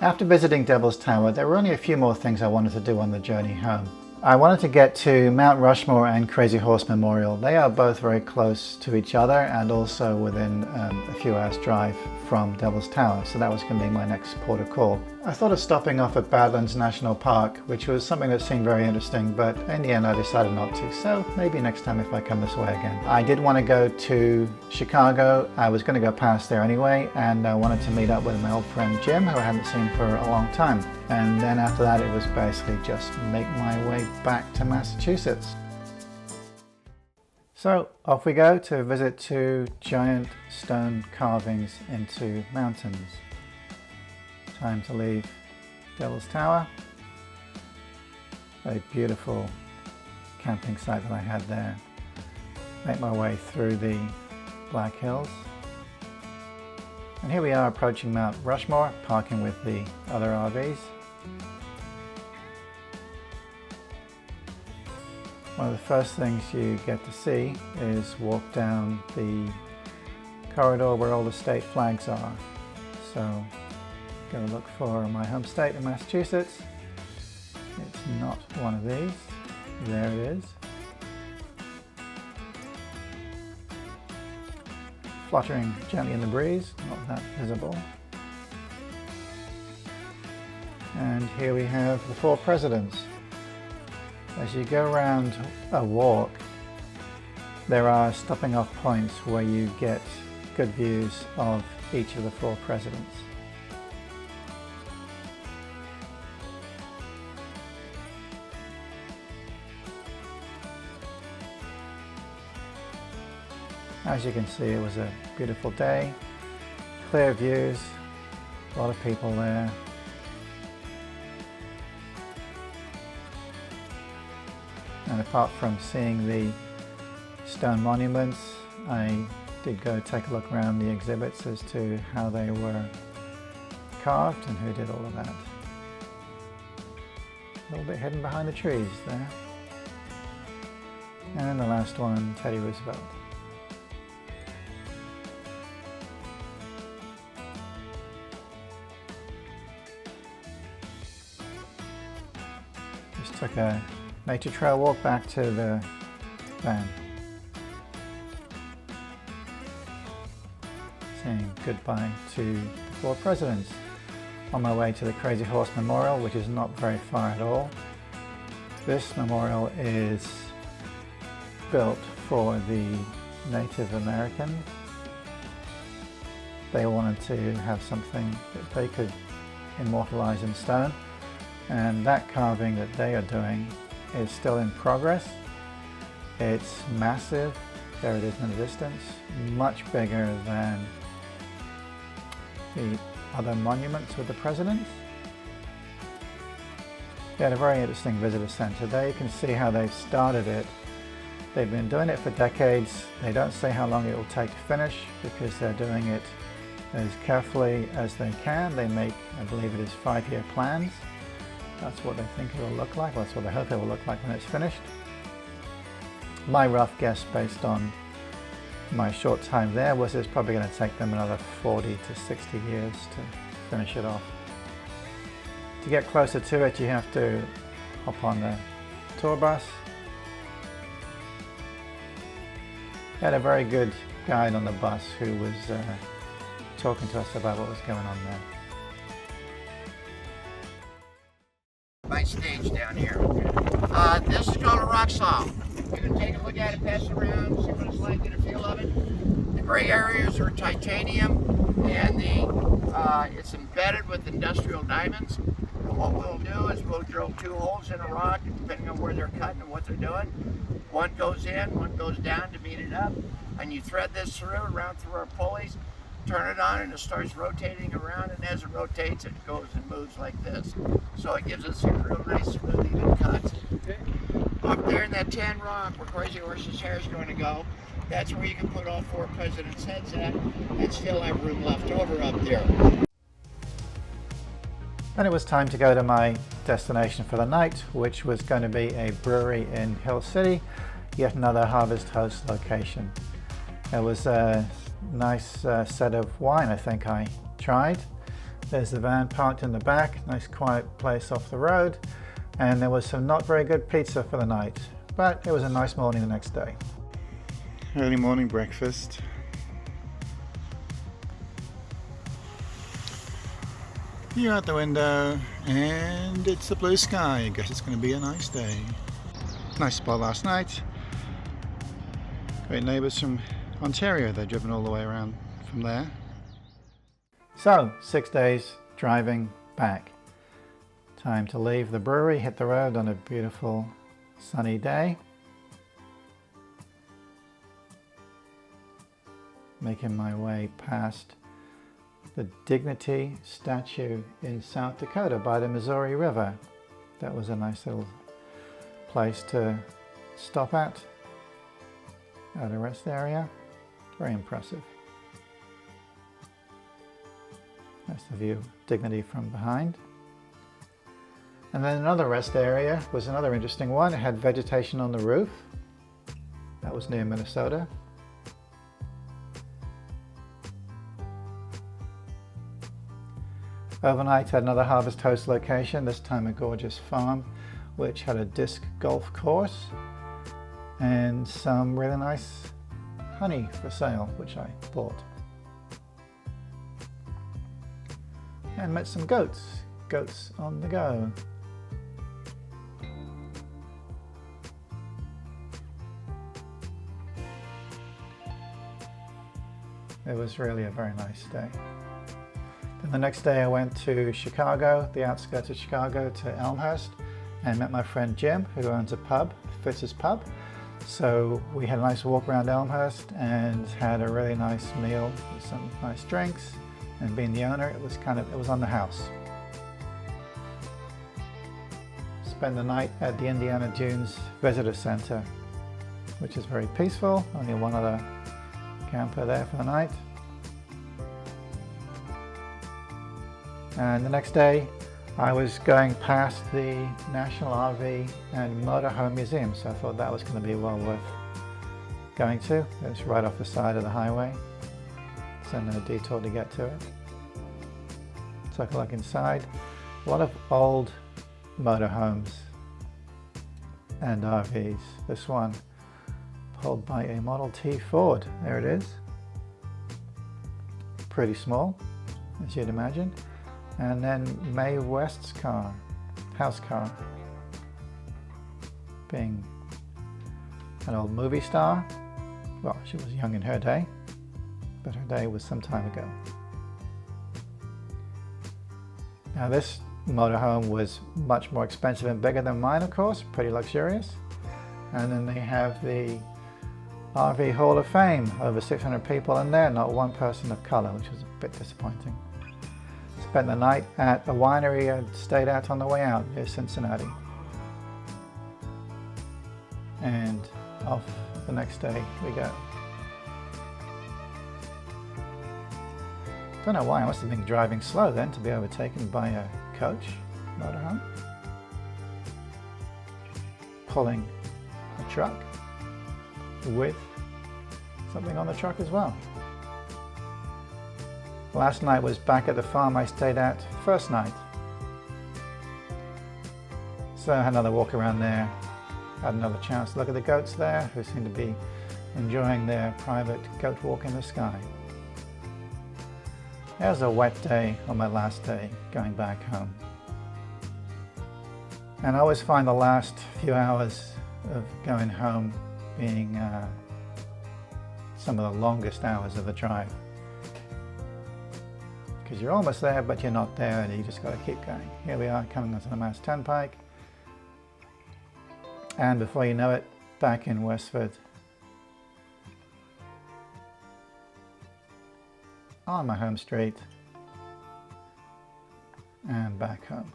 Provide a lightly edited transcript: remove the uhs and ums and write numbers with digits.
After visiting Devil's Tower, there were only a few more things I wanted to do on the journey home. I wanted to get to Mount Rushmore and Crazy Horse Memorial. They are both very close to each other and also within a few hours drive from Devil's Tower, so that was going to be my next port of call. I thought of stopping off at Badlands National Park, which was something that seemed very interesting, but in the end I decided not to, so maybe next time if I come this way again. I did want to go to Chicago. I was going to go past there anyway, and I wanted to meet up with my old friend Jim, who I hadn't seen for a long time. And then after that it was basically just make my way back to Massachusetts. So off we go to visit two giant stone carvings into mountains. Time to leave Devil's Tower. A beautiful camping site that I had there. Make my way through the Black Hills. And here we are approaching Mount Rushmore, parking with the other RVs. One of the first things you get to see is walk down the corridor where all the state flags are. So go look for my home state in Massachusetts. It's not one of these. There it is. Fluttering gently in the breeze, not that visible. And here we have the four presidents. As you go around a walk, there are stopping off points where you get good views of each of the four presidents. As you can see, it was a beautiful day, clear views, a lot of people there. And apart from seeing the stone monuments, I did go take a look around the exhibits as to how they were carved and who did all of that. A little bit hidden behind the trees there. And the last one, Teddy Roosevelt. Just took a nature trail walk back to the van. Saying goodbye to the four presidents. On my way to the Crazy Horse Memorial, which is not very far at all. This memorial is built for the Native Americans. They wanted to have something that they could immortalize in stone, and that carving that they are doing is still in progress. It's massive. There it is in the distance, much bigger than the other monuments with the presidents. They had a very interesting visitor center there. You can see how they've started it. They've been doing it for decades. They don't say how long it will take to finish because they're doing it as carefully as they can. They make, I believe it is 5-year plans. That's what they think it will look like. That's what they hope it will look like when it's finished. My rough guess based on my short time there was it's probably going to take them another 40 to 60 years to finish it off. To get closer to it, you have to hop on the tour bus. We had a very good guide on the bus who was talking to us about what was going on there. My stage down here. This is called a rock saw. You can take a look at it, pass it around, see what it's like, get a feel of it. The gray areas are titanium, and it's embedded with industrial diamonds. And what we'll do is we'll drill 2 holes in a rock, depending on where they're cutting and what they're doing. One goes in, one goes down to meet it up, and you thread this around through our pulleys, turn it on, and it starts rotating around, and as it rotates, it goes and moves like this. So it gives us a real nice, smooth, even cut. Up there in that tan rock where Crazy Horse's hair is going to go, that's where you can put all 4 presidents' heads at and still have room left over up there. Then it was time to go to my destination for the night, which was going to be a brewery in Hill City, yet another Harvest Host location. It was a nice set of wine I think I tried. There's the van parked in the back, nice quiet place off the road, and there was some not very good pizza for the night, but it was a nice morning the next day. Early morning breakfast. View out the window, and it's a blue sky. I guess it's going to be a nice day. Nice spot last night. Great neighbours from Ontario. They've driven all the way around from there. So, 6 days driving back. Time to leave the brewery, hit the road on a beautiful sunny day. Making my way past the Dignity statue in South Dakota by the Missouri River. That was a nice little place to stop at a rest area. Very impressive. That's the view of Dignity from behind. And then another rest area was another interesting one. It had vegetation on the roof. That was near Minnesota. Overnight had another Harvest Host location, this time a gorgeous farm which had a disc golf course and some really nice honey for sale, which I bought. And met some goats on the go. It was really a very nice day. Then the next day I went to Chicago, the outskirts of Chicago, to Elmhurst, and met my friend Jim, who owns a pub, Fitz's Pub. So we had a nice walk around Elmhurst and had a really nice meal with some nice drinks. And being the owner, it was on the house. Spent the night at the Indiana Dunes Visitor Center, which is very peaceful. Only one other camper there for the night. And the next day I was going past the National RV and Motorhome Museum, so I thought that was going to be well worth going to. It was right off the side of the highway, so no detour to get to it. Took a look inside. A lot of old motorhomes and RVs. This one pulled by a Model T Ford. There it is. Pretty small, as you'd imagine. And then Mae West's car, house car, being an old movie star. Well, she was young in her day, but her day was some time ago. Now this motorhome was much more expensive and bigger than mine, of course, pretty luxurious. And then they have the RV Hall of Fame, over 600 people in there, not one person of color, which was a bit disappointing. Spent the night at a winery I stayed at on the way out near Cincinnati. And off the next day we go. Don't know why, I must have been driving slow then to be overtaken by a coach motorhome. Pulling a truck with something on the truck as well. Last night was back at the farm I stayed at first night. So I had another walk around there, had another chance to look at the goats there, who seem to be enjoying their private goat walk in the sky. It was a wet day on my last day going back home. And I always find the last few hours of going home being some of the longest hours of the drive. Because you're almost there, but you're not there, and you just got to keep going. Here we are coming onto the Mass Turnpike, and before you know it, back in Westford, on my home street, and back home.